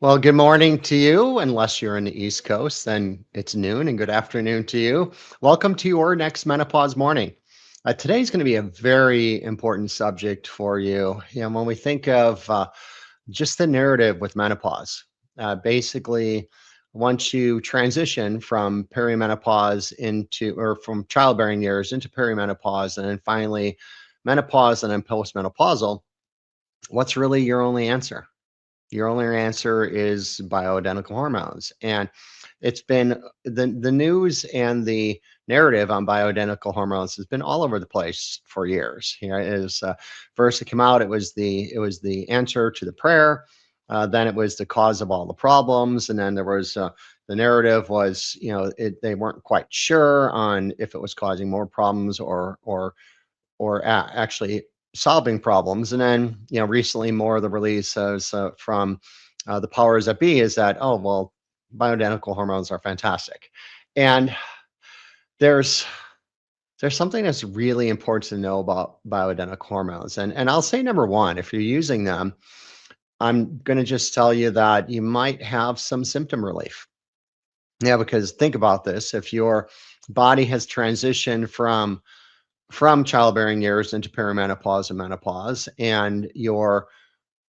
Well, good morning to you. Unless you're in the East Coast, then it's noon, and good afternoon to you. Welcome to your next Menopause Morning. Today's going to be a very important subject for you. When we think of just the narrative with menopause, basically, once you transition from perimenopause into, or from childbearing years into perimenopause, and then finally menopause and then postmenopausal, what's really your only answer? Your only answer is bioidentical hormones. And it's been the news and the narrative on bioidentical hormones has been all over the place for years. It is first it came out, it was the answer to the prayer. Then it was the cause of all the problems, and then there was the narrative was they weren't quite sure on if it was causing more problems or actually solving problems. And then, recently more of the release from the powers that be is that, oh, well, bioidentical hormones are fantastic. And there's there's something that's really important to know about bioidentical hormones. And I'll say number one, if you're using them, I'm going to just tell you that you might have some symptom relief. Yeah, because think about this. If your body has transitioned from childbearing years into perimenopause and menopause, and your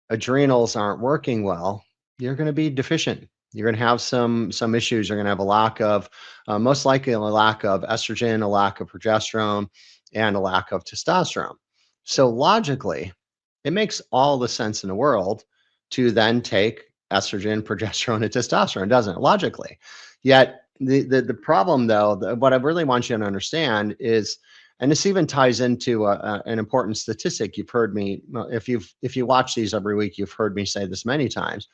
adrenals aren't working well, you're going to be deficient. You're going to have some issues. You're going to have a lack of, most likely, a lack of estrogen, a lack of progesterone, and a lack of testosterone. So logically, it makes all the sense in the world to then take estrogen, progesterone, and testosterone, doesn't it? Logically. Yet the problem, though, what I really want you to understand is, and this even ties into an important statistic you've heard me, well, if you watch these every week, you've heard me say this many times.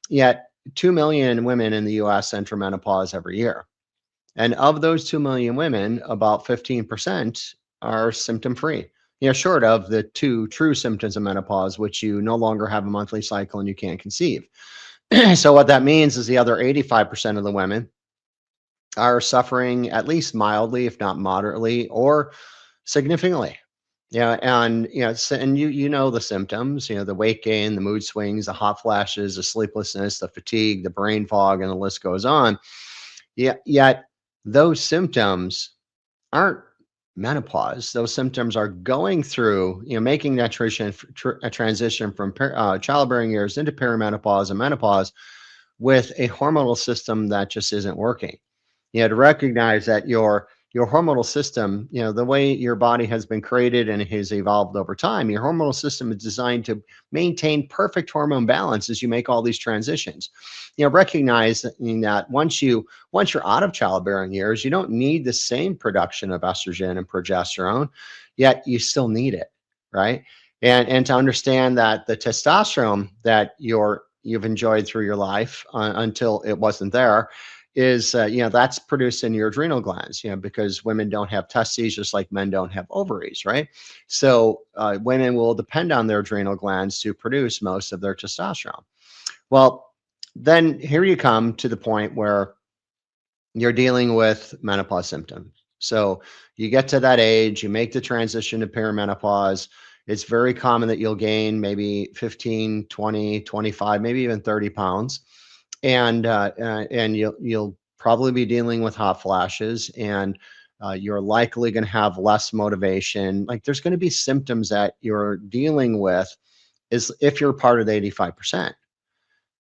Yet 2 million women in the US enter menopause every year. And of those 2 million women, about 15% are symptom free. Short of the two true symptoms of menopause, which you no longer have a monthly cycle and you can't conceive. So, what that means is the other 85% of the women are suffering at least mildly, if not moderately, or significantly. And and you know the symptoms, the weight gain, the mood swings, the hot flashes, the sleeplessness, the fatigue, the brain fog, and the list goes on. Yet those symptoms aren't menopause. Those symptoms are going through, making that a transition from childbearing years into perimenopause and menopause with a hormonal system that just isn't working. To recognize that your hormonal system, the way your body has been created and has evolved over time, your hormonal system is designed to maintain perfect hormone balance as you make all these transitions. Recognizing that once you're out of childbearing years, you don't need the same production of estrogen and progesterone, yet you still need it, right? And to understand that the testosterone that you've enjoyed through your life until it wasn't there is that's produced in your adrenal glands, because women don't have testes just like men don't have ovaries, right? So women will depend on their adrenal glands to produce most of their testosterone. Well, then here you come to the point where you're dealing with menopause symptoms. So you get to that age, you make the transition to perimenopause. It's very common that you'll gain maybe 15, 20, 25, maybe even 30 pounds. And you'll probably be dealing with hot flashes, and you're likely going to have less motivation. Like, there's going to be symptoms that you're dealing with, is if you're part of the 85%.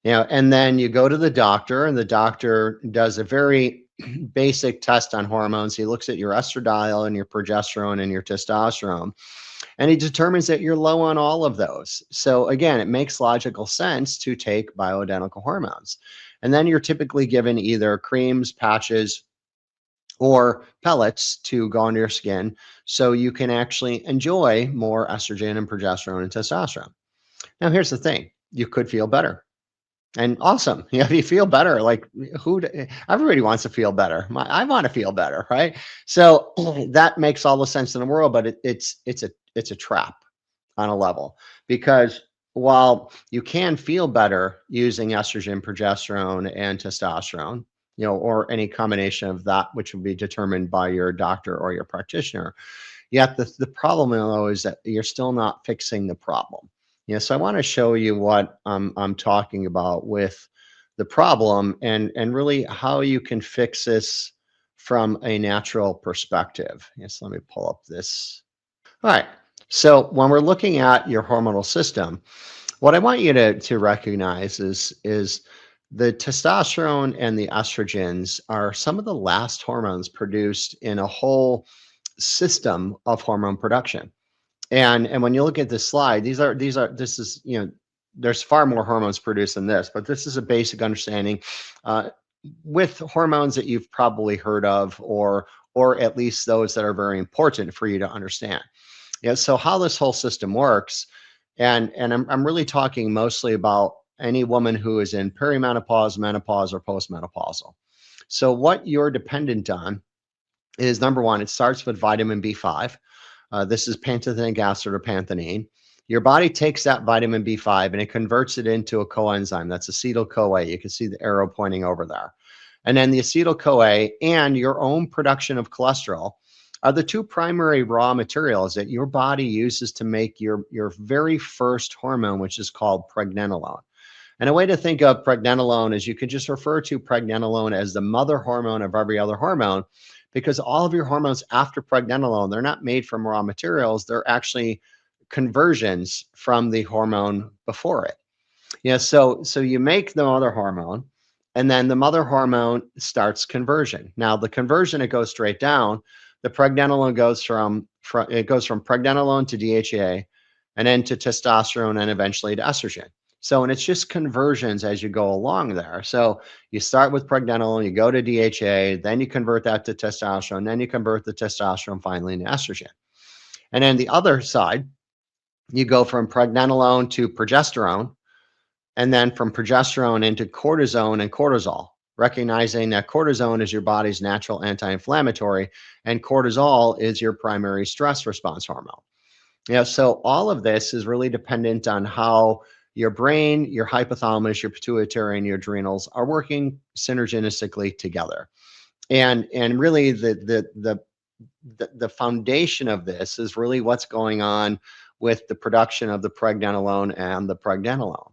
And then you go to the doctor, and the doctor does a very basic test on hormones. He looks at your estradiol and your progesterone and your testosterone, and he determines that you're low on all of those. So again, it makes logical sense to take bioidentical hormones. And then you're typically given either creams, patches, or pellets to go under your skin so you can actually enjoy more estrogen and progesterone and testosterone. Now, here's the thing: you could feel better. And awesome. If you feel better, like, everybody wants to feel better. I want to feel better, right? So that makes all the sense in the world, but it's a trap on a level, because while you can feel better using estrogen, progesterone, and testosterone, or any combination of that, which will be determined by your doctor or your practitioner, yet the problem, though, is that you're still not fixing the problem. So I want to show you what I'm talking about with the problem and really how you can fix this from a natural perspective. Yes, let me pull up this. All right. So when we're looking at your hormonal system, what I want you to recognize is the testosterone and the estrogens are some of the last hormones produced in a whole system of hormone production. And when you look at this slide, this is, there's far more hormones produced than this, but this is a basic understanding uh, with hormones that you've probably heard of, or at least those that are very important for you to understand. So how this whole system works, and I'm really talking mostly about any woman who is in perimenopause, menopause, or postmenopausal. So what you're dependent on is, number one, it starts with vitamin B5. This is pantothenic acid or panthenine. Your body takes that vitamin B5 and it converts it into a coenzyme. That's acetyl-CoA. You can see the arrow pointing over there. And then the acetyl-CoA and your own production of cholesterol are the two primary raw materials that your body uses to make your very first hormone, which is called pregnenolone. And a way to think of pregnenolone is you could just refer to pregnenolone as the mother hormone of every other hormone, because all of your hormones after pregnenolone, they're not made from raw materials. They're actually conversions from the hormone before it. So you make the mother hormone, and then the mother hormone starts conversion. Now the conversion, it goes straight down. The pregnenolone goes from pregnenolone to DHEA, and then to testosterone, and eventually to estrogen. So, and it's just conversions as you go along there. So you start with pregnenolone, you go to DHA, then you convert that to testosterone, then you convert the testosterone finally into estrogen. And then the other side, you go from pregnenolone to progesterone, and then from progesterone into cortisone and cortisol, recognizing that cortisone is your body's natural anti-inflammatory and cortisol is your primary stress response hormone. So all of this is really dependent on how your brain, your hypothalamus, your pituitary, and your adrenals are working synergistically together. And really the foundation of this is really what's going on with the production of the pregnenolone and the pregnenolone.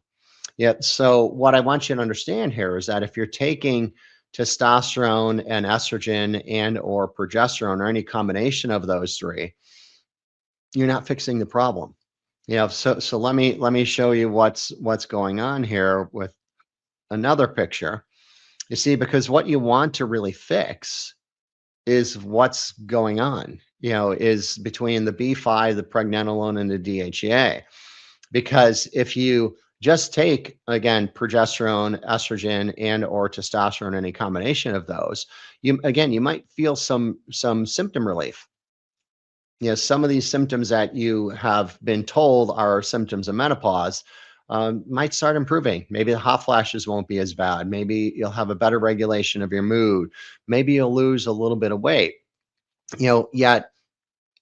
So what I want you to understand here is that if you're taking testosterone and estrogen and or progesterone or any combination of those three, you're not fixing the problem. So let me show you what's going on here with another picture. You see, because what you want to really fix is what's going on, is between the B5, the pregnenolone, and the DHEA. Because if you just take, again, progesterone, estrogen, and or testosterone, any combination of those, you might feel some symptom relief. Some of these symptoms that you have been told are symptoms of menopause might start improving. Maybe the hot flashes won't be as bad. Maybe you'll have a better regulation of your mood. Maybe you'll lose a little bit of weight. Yet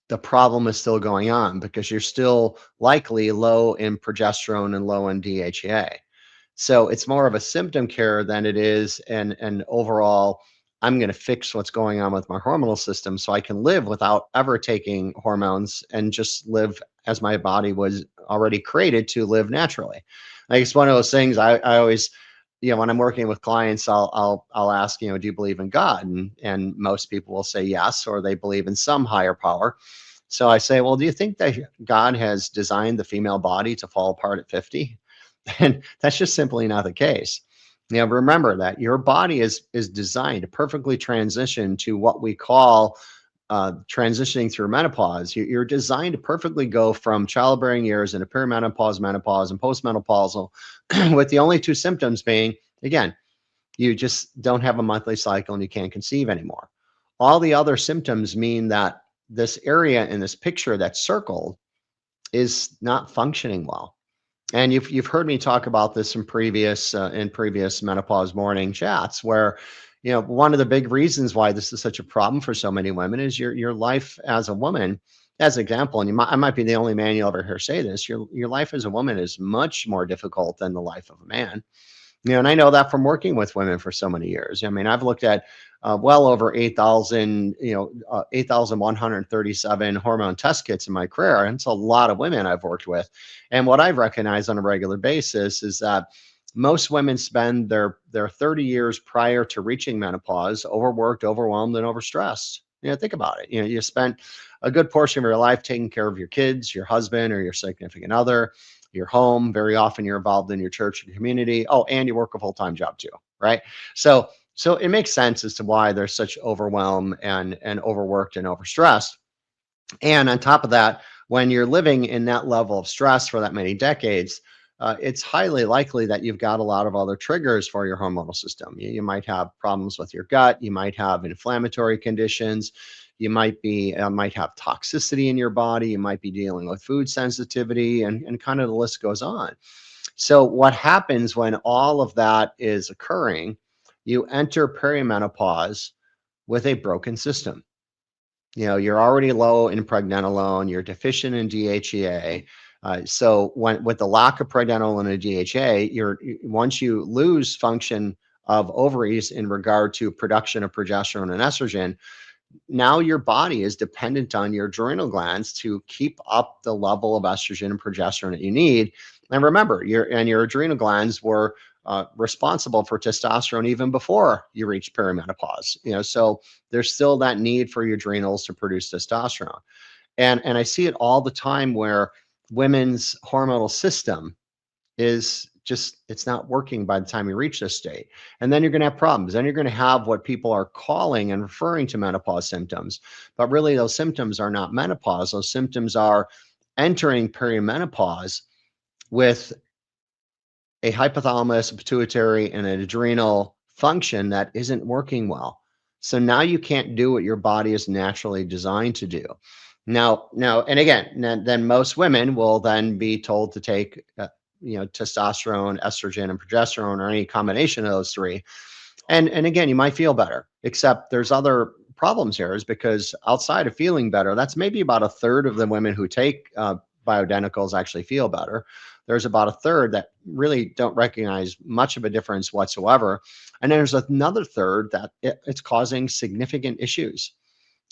the problem is still going on because you're still likely low in progesterone and low in DHEA. So it's more of a symptom care than it is an overall, I'm going to fix what's going on with my hormonal system so I can live without ever taking hormones and just live as my body was already created to live naturally. Like, it's one of those things I always, when I'm working with clients, I'll ask, do you believe in God? And most people will say yes, or they believe in some higher power. So I say, well, do you think that God has designed the female body to fall apart at 50? And that's just simply not the case. Remember that your body is designed to perfectly transition to what we call transitioning through menopause. You're designed to perfectly go from childbearing years into perimenopause, menopause, and postmenopausal, with the only two symptoms being, again, you just don't have a monthly cycle and you can't conceive anymore. All the other symptoms mean that this area in this picture that's circled is not functioning well. And you've heard me talk about this in previous menopause morning chats, where one of the big reasons why this is such a problem for so many women is your life as a woman. As an example, and I might be the only man you'll ever hear say this, your life as a woman is much more difficult than the life of a man. And I know that from working with women for so many years. I mean, I've looked at well over 8,000, 8,137 hormone test kits in my career. And it's a lot of women I've worked with. And what I've recognized on a regular basis is that most women spend their 30 years prior to reaching menopause overworked, overwhelmed, and overstressed. Think about it. You spent a good portion of your life taking care of your kids, your husband, or your significant other, your home. Very often you're involved in your church and community. Oh, and you work a full-time job too, right? So it makes sense as to why there's such overwhelm and overworked and overstressed. And on top of that, when you're living in that level of stress for that many decades, it's highly likely that you've got a lot of other triggers for your hormonal system. You might have problems with your gut. You might have inflammatory conditions. You might have toxicity in your body. You might be dealing with food sensitivity, and kind of the list goes on. So what happens when all of that is occurring? You enter perimenopause with a broken system. You're already low in pregnenolone, you're deficient in DHEA. So when with the lack of pregnenolone and DHEA, once you lose function of ovaries in regard to production of progesterone and estrogen, now your body is dependent on your adrenal glands to keep up the level of estrogen and progesterone that you need. And remember, your adrenal glands were responsible for testosterone even before you reach perimenopause. So there's still that need for your adrenals to produce testosterone. And I see it all the time where women's hormonal system is just, it's not working by the time you reach this state. And then you're going to have problems. Then you're going to have what people are calling and referring to menopause symptoms. But really, those symptoms are not menopause. Those symptoms are entering perimenopause with a hypothalamus, a pituitary, and an adrenal function that isn't working well. So now you can't do what your body is naturally designed to do. Now, and again, then most women will then be told to take, testosterone, estrogen, and progesterone, or any combination of those three. And again, you might feel better, except there's other problems here, is because outside of feeling better, that's maybe about a third of the women who take bioidenticals actually feel better. There's about a third that really don't recognize much of a difference whatsoever. And then there's another third that it's causing significant issues.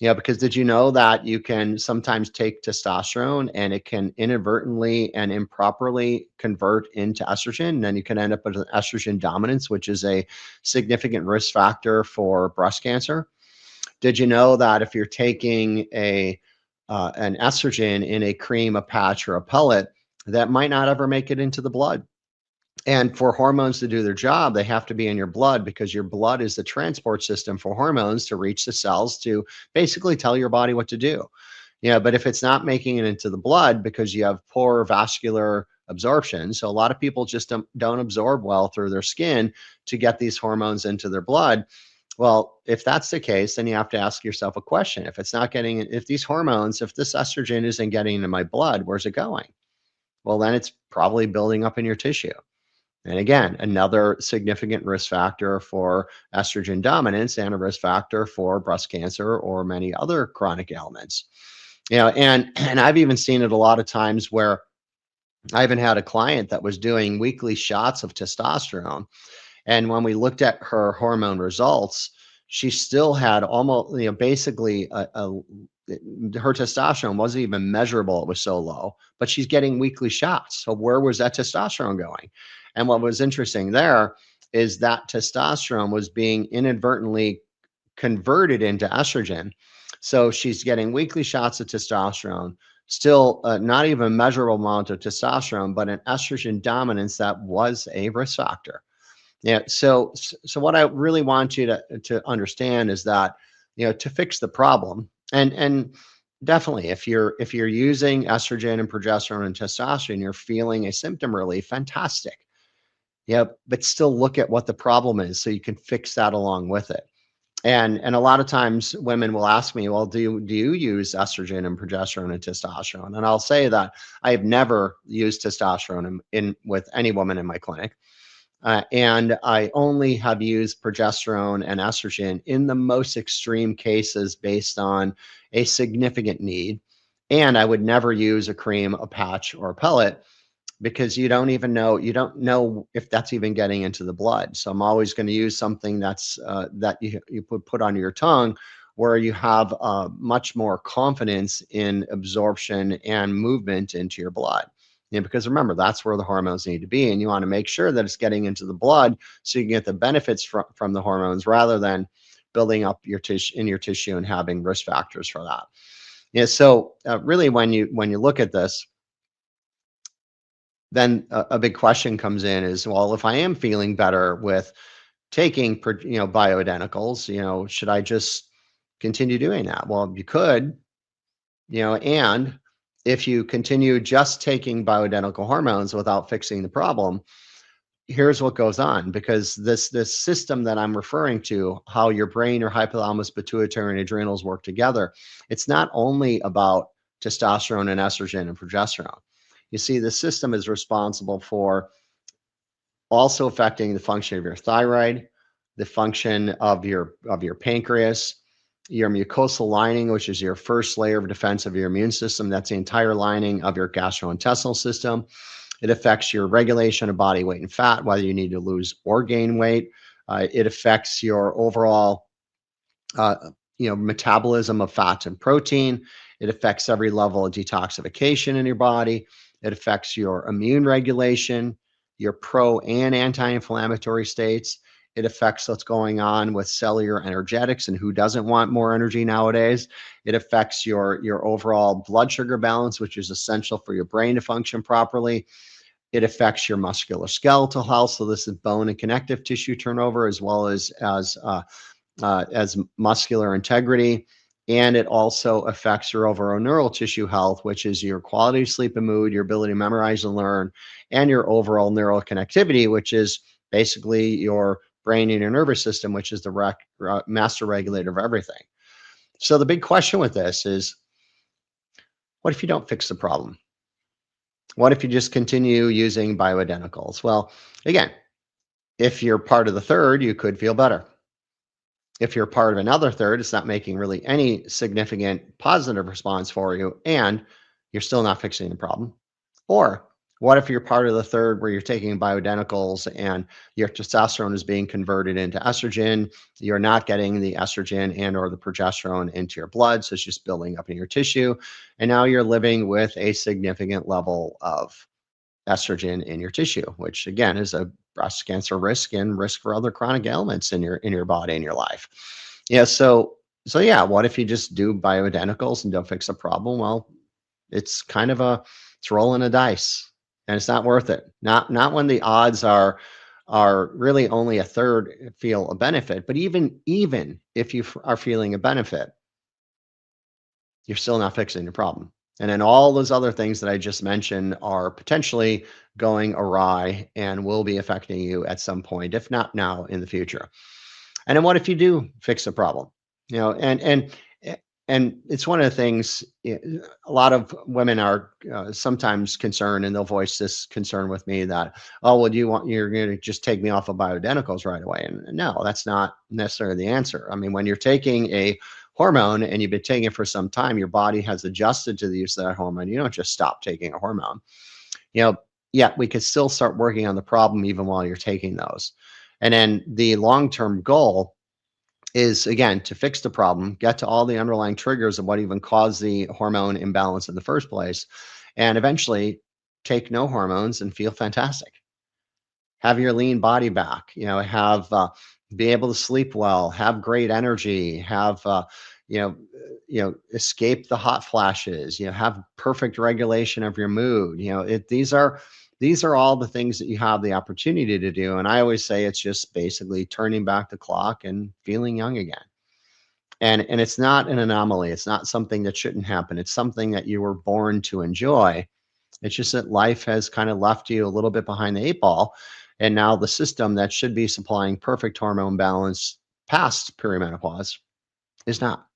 Because did you know that you can sometimes take testosterone and it can inadvertently and improperly convert into estrogen? And then you can end up with an estrogen dominance, which is a significant risk factor for breast cancer. Did you know that if you're taking an estrogen in a cream, a patch, or a pellet, that might not ever make it into the blood? And for hormones to do their job, they have to be in your blood, because your blood is the transport system for hormones to reach the cells to basically tell your body what to do. But if it's not making it into the blood because you have poor vascular absorption, so a lot of people just don't absorb well through their skin to get these hormones into their blood. Well, if that's the case, then you have to ask yourself a question. If it's not getting, if these hormones, if this estrogen isn't getting into my blood, where's it going? Well, then it's probably building up in your tissue. And again, another significant risk factor for estrogen dominance and a risk factor for breast cancer or many other chronic ailments. And I've even seen it a lot of times where I even had a client that was doing weekly shots of testosterone. And when we looked at her hormone results, she still had almost, basically her testosterone wasn't even measurable. It was so low, but she's getting weekly shots. So where was that testosterone going? And what was interesting there is that testosterone was being inadvertently converted into estrogen. So she's getting weekly shots of testosterone, still not even a measurable amount of testosterone, but an estrogen dominance that was a risk factor. So what I really want you to understand is that, to fix the problem, and definitely if you're using estrogen and progesterone and testosterone, you're feeling a symptom relief, fantastic. But still look at what the problem is so you can fix that along with it. And a lot of times women will ask me, well, do you use estrogen and progesterone and testosterone? And I'll say that I have never used testosterone in with any woman in my clinic. And I only have used progesterone and estrogen in the most extreme cases based on a significant need. And I would never use a cream, a patch, or a pellet because you don't know if that's even getting into the blood. So I'm always going to use something that you put on your tongue, where you have much more confidence in absorption and movement into your blood. Because remember, that's where the hormones need to be, and you want to make sure that it's getting into the blood so you can get the benefits from the hormones, rather than building up your tissue in your tissue and having risk factors for that. So really, when you look at this, then a big question comes in is, well, if I am feeling better with taking, bioidenticals, should I just continue doing that? Well, you could, and if you continue just taking bioidentical hormones without fixing the problem, here's what goes on. Because this system that I'm referring to, how your brain, your hypothalamus, pituitary, and adrenals work together, it's not only about testosterone and estrogen and progesterone. You see, the system is responsible for also affecting the function of your thyroid, the function of your pancreas, your mucosal lining, which is your first layer of defense of your immune system. That's the entire lining of your gastrointestinal system. It affects your regulation of body weight and fat, whether you need to lose or gain weight. It affects your overall uh, metabolism of fats and protein. It affects every level of detoxification in your body. It affects your immune regulation, your pro and anti-inflammatory states. It affects what's going on with cellular energetics, and who doesn't want more energy nowadays. It affects your overall blood sugar balance, which is essential for your brain to function properly. It affects your musculoskeletal health. So this is bone and connective tissue turnover, as well as muscular integrity. And it also affects your overall neural tissue health, which is your quality of sleep and mood, your ability to memorize and learn, and your overall neural connectivity, which is basically your brain and your nervous system, which is the master regulator of everything. So the big question with this is, what if you don't fix the problem? What if you just continue using bioidenticals? Well, again, if you're part of the third, you could feel better. If you're part of another third, it's not making really any significant positive response for you, and you're still not fixing the problem. Or what if you're part of the third, where you're taking bioidenticals and your testosterone is being converted into estrogen? You're not getting the estrogen and or the progesterone into your blood, so it's just building up in your tissue. And now you're living with a significant level of estrogen in your tissue, which again is a breast cancer risk and risk for other chronic ailments in your body and your life. So yeah, what if you just do bioidenticals and don't fix the problem? Well, it's kind of it's rolling a dice, and it's not worth it. Not when the odds are really only a third feel a benefit, but even if you are feeling a benefit, you're still not fixing the problem. And then all those other things that I just mentioned are potentially going awry and will be affecting you at some point, if not now, in the future. And then what if you do fix the problem? You know, and it's one of the things. A lot of women are sometimes concerned, and they'll voice this concern with me that, oh, well, you're going to just take me off of bioidenticals right away? And no, that's not necessarily the answer. I mean, when you're taking a hormone and you've been taking it for some time, your body has adjusted to the use of that hormone. You don't just stop taking a hormone. You know, yeah, we could still start working on the problem even while you're taking those. And then the long-term goal is, again, to fix the problem, get to all the underlying triggers of what even caused the hormone imbalance in the first place, and eventually take no hormones and feel fantastic. Have your lean body back, have be able to sleep well, have great energy, have you know escape the hot flashes, have perfect regulation of your mood. These are all the things that you have the opportunity to do. And I always say it's just basically turning back the clock and feeling young again. And it's not an anomaly. It's not something that shouldn't happen. It's something that you were born to enjoy. It's just that life has kind of left you a little bit behind the eight ball. And now the system that should be supplying perfect hormone balance past perimenopause is not.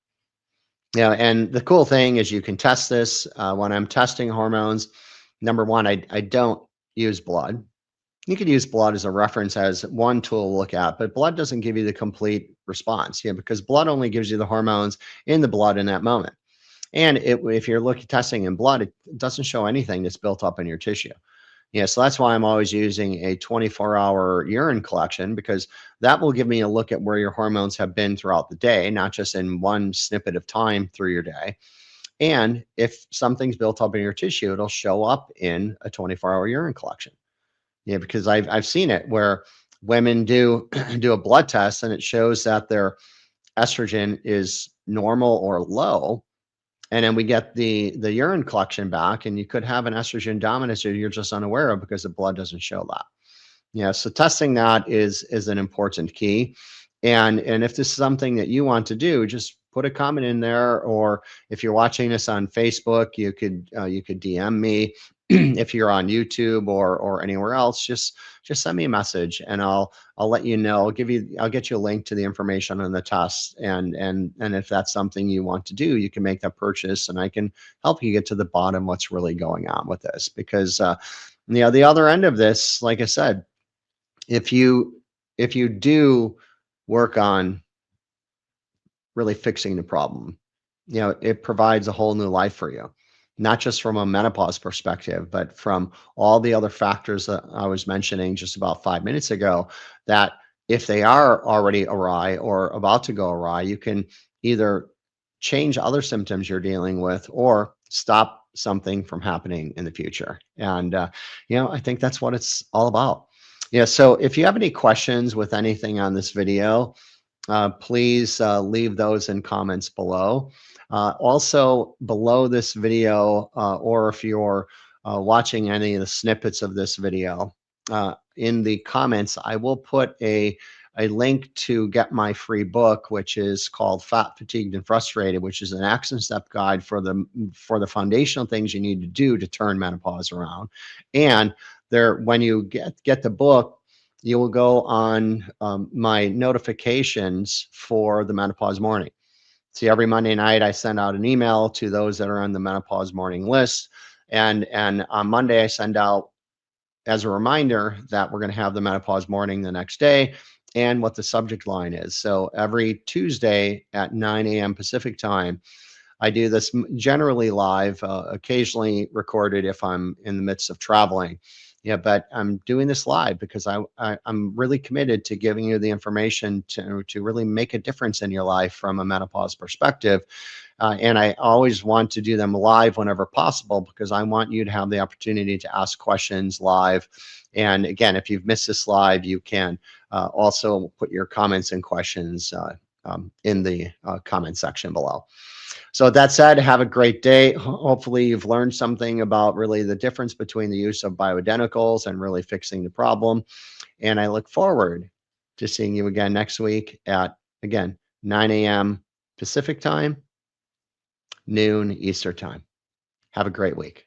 And the cool thing is, you can test this. When I'm testing hormones, number one, I don't use blood. You could use blood as a reference, as one tool to look at, but blood doesn't give you the complete response, because blood only gives you the hormones in the blood in that moment. And if you're testing in blood, it doesn't show anything that's built up in your tissue. Yeah, so that's why I'm always using a 24-hour urine collection, because that will give me a look at where your hormones have been throughout the day, not just in one snippet of time through your day. And if something's built up in your tissue, it'll show up in a 24-hour urine collection. Yeah, because I've seen it where women do do a blood test and it shows that their estrogen is normal or low, and then we get the urine collection back, and you could have an estrogen dominance that you're just unaware of because the blood doesn't show that. Yeah, so testing that is an important key. And if this is something that you want to do, just put a comment in there, or if you're watching this on Facebook, you could DM me. If you're on YouTube or anywhere else, just send me a message, and I'll let you know. I'll get you a link to the information on the test, and if that's something you want to do, you can make that purchase, and I can help you get to the bottom what's really going on with this. Because the other end of this, like I said, if you do work on really fixing the problem, it provides a whole new life for you, not just from a menopause perspective, but from all the other factors that I was mentioning just about 5 minutes ago, that if they are already awry or about to go awry, you can either change other symptoms you're dealing with or stop something from happening in the future. And I think that's what it's all about. Yeah, so if you have any questions with anything on this video, please leave those in comments below. Also, below this video, or if you're watching any of the snippets of this video, in the comments, I will put a link to get my free book, which is called Fat, Fatigued, and Frustrated, which is an action step guide for the foundational things you need to do to turn menopause around. And there, when you get the book, you will go on my notifications for the Menopause Morning. See, every Monday night I send out an email to those that are on the Menopause Morning list, and on Monday I send out as a reminder that we're going to have the Menopause Morning the next day and what the subject line is. So every Tuesday at 9 a.m. Pacific time, I do this generally live, occasionally recorded if I'm in the midst of traveling. Yeah, but I'm doing this live because I'm really committed to giving you the information to really make a difference in your life from a menopause perspective. And I always want to do them live whenever possible because I want you to have the opportunity to ask questions live. And again, if you've missed this live, you can also put your comments and questions in the comment section below. So with that said, have a great day. Hopefully you've learned something about really the difference between the use of bioidenticals and really fixing the problem. And I look forward to seeing you again next week at, again, 9 a.m. Pacific time, noon Eastern time. Have a great week.